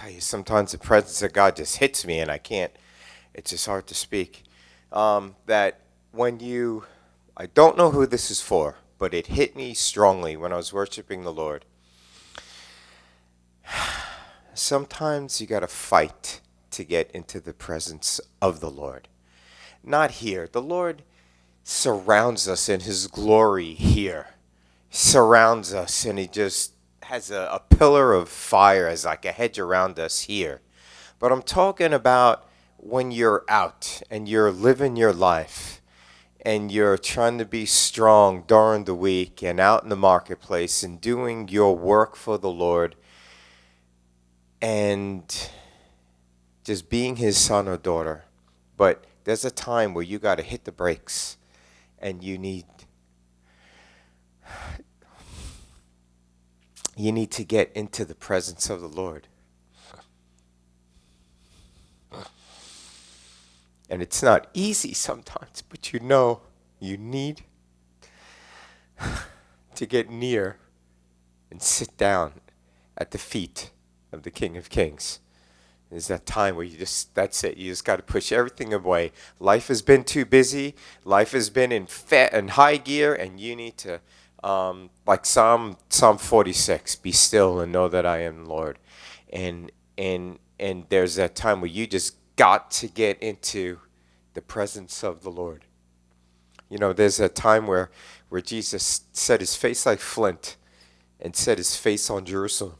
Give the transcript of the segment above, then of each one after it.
tell you, sometimes the presence of God just hits me and I can't, it's just hard to speak. That when you, I don't know who this is for, but it hit me strongly when I was worshiping the Lord. Sometimes you got to fight to get into the presence of the Lord. Not here. The Lord surrounds us in his glory here. Surrounds us, and he just has a pillar of fire as like a hedge around us here. But I'm talking about when you're out and you're living your life and you're trying to be strong during the week and out in the marketplace and doing your work for the Lord and just being his son or daughter. But there's a time where you got to hit the brakes and you need to get into the presence of the Lord. And it's not easy sometimes, but you know you need to get near and sit down at the feet of the King of Kings. There's that time where that's it. You just got to push everything away. Life has been too busy. Life has been in high gear, and you need to, like Psalm 46, be still and know that I am Lord. And there's that time where you just got to get into the presence of the Lord. You know, there's a time where Jesus set his face like flint and set his face on Jerusalem.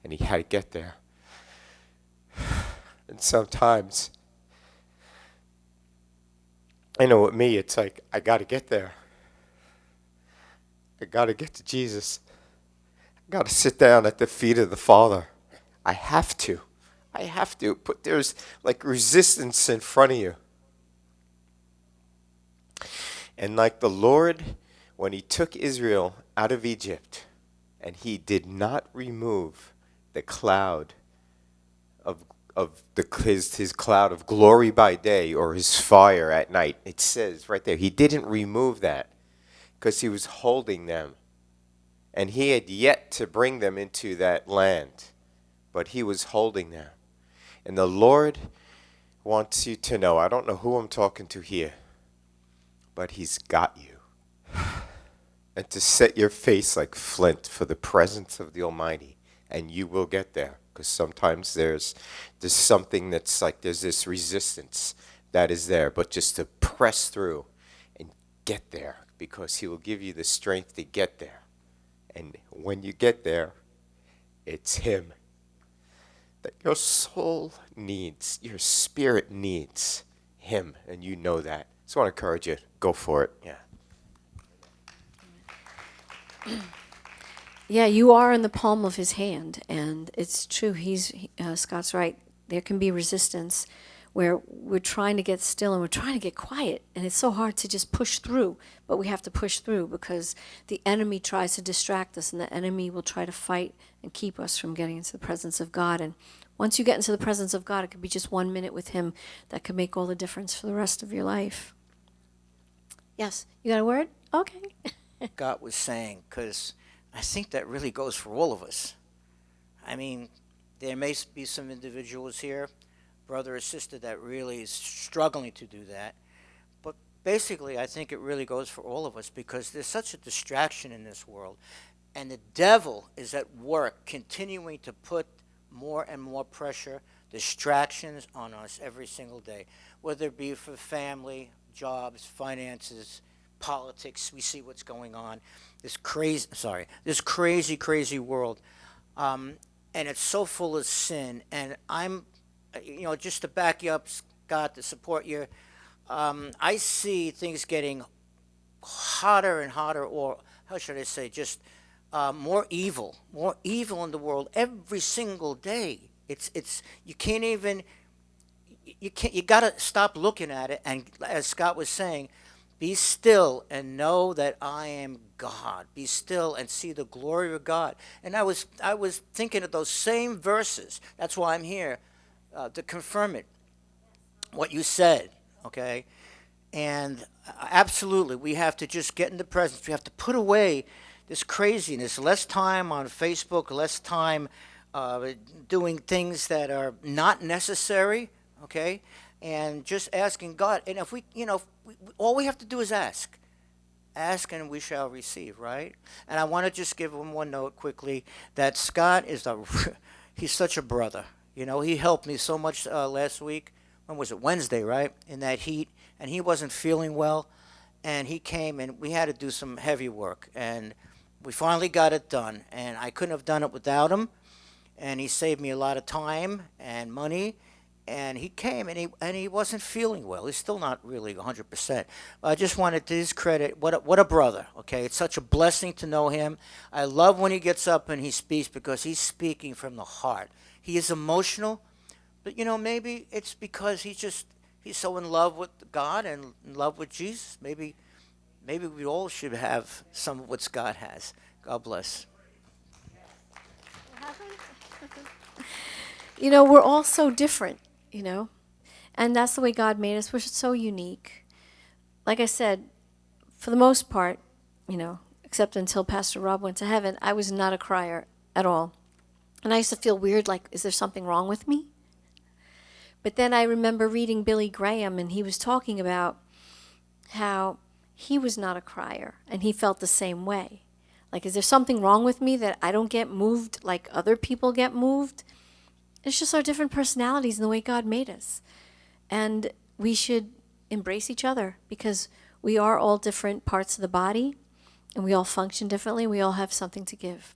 And he had to get there. And sometimes, I know with me, it's like, I got to get there. I got to get to Jesus. I got to sit down at the feet of the Father. I have to. But there's like resistance in front of you. And like the Lord, when he took Israel out of Egypt, and he did not remove the cloud of his cloud of glory by day or his fire at night. It says right there, he didn't remove that because he was holding them. And he had yet to bring them into that land, but he was holding them. And the Lord wants you to know, I don't know who I'm talking to here, but he's got you. And to set your face like flint for the presence of the Almighty. And you will get there, because sometimes there's something that's like there's this resistance that is there, but just to press through and get there, because he will give you the strength to get there. And when you get there, it's him that your soul needs, your spirit needs him, and you know that. So I want to encourage you, go for it. Yeah. Yeah, you are in the palm of his hand, and it's true. Scott's right. There can be resistance where we're trying to get still and we're trying to get quiet, and it's so hard to just push through, but we have to push through because the enemy tries to distract us, and the enemy will try to fight and keep us from getting into the presence of God. And once you get into the presence of God, it could be just 1 minute with him that could make all the difference for the rest of your life. Yes, you got a word? Okay. God was saying, because I think that really goes for all of us. I mean, there may be some individuals here, brother or sister, that really is struggling to do that. But basically, I think it really goes for all of us because there's such a distraction in this world. And the devil is at work continuing to put more and more pressure, distractions on us every single day, whether it be for family, jobs, finances, politics. We see what's going on. This crazy world. And it's so full of sin. And I'm, just to back you up, Scott, to support you, I see things getting hotter and hotter, or how should I say, just more evil in the world every single day. You can't even, you gotta stop looking at it. And as Scott was saying, be still and know that I am God. Be still and see the glory of God. And I was thinking of those same verses. That's why I'm here, to confirm it, what you said, okay? And absolutely, we have to just get in the presence. We have to put away this craziness, less time on Facebook, less time doing things that are not necessary, okay? And just asking God. And if we, all we have to do is ask. Ask and we shall receive, right? And I want to just give him one note quickly that Scott is he's such a brother. He helped me so much last week. When was it? Wednesday, right? In that heat. And he wasn't feeling well. And he came and we had to do some heavy work. And we finally got it done. And I couldn't have done it without him. And he saved me a lot of time and money. And he came and he wasn't feeling well. He's still not really 100%. I just wanted to his credit. What a brother. Okay, it's such a blessing to know him. I love when he gets up and he speaks because he's speaking from the heart. He is emotional, but maybe it's because he's so in love with God and in love with Jesus. Maybe we all should have some of what Scott has. God bless. We're all so different, and that's the way God made us. We're so unique. Like I said, for the most part, except until Pastor Rob went to heaven, I was not a crier at all. And I used to feel weird, like, is there something wrong with me? But then I remember reading Billy Graham, and he was talking about how he was not a crier, and he felt the same way. Like, is there something wrong with me that I don't get moved like other people get moved? It's just our different personalities and the way God made us. And we should embrace each other because we are all different parts of the body and we all function differently. We all have something to give.